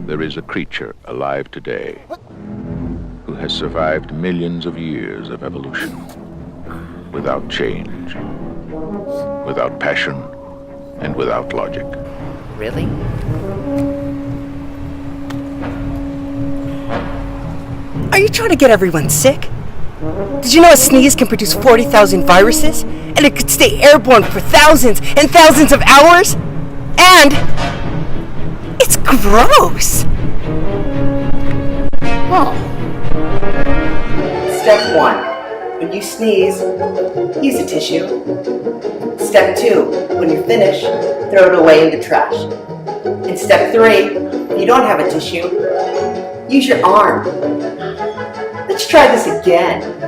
There is a creature alive today who has survived millions of years of evolution without change, without passion, and without logic. Really? Are you trying to get everyone sick? Did you know a sneeze can produce 40,000 viruses? And it could stay airborne for thousands and thousands of hours? And it's gross! Oh. Step 1. When you sneeze, use a tissue. Step 2. When you're finished, throw it away in the trash. And step 3. If you don't have a tissue, use your arm. Let's try this again.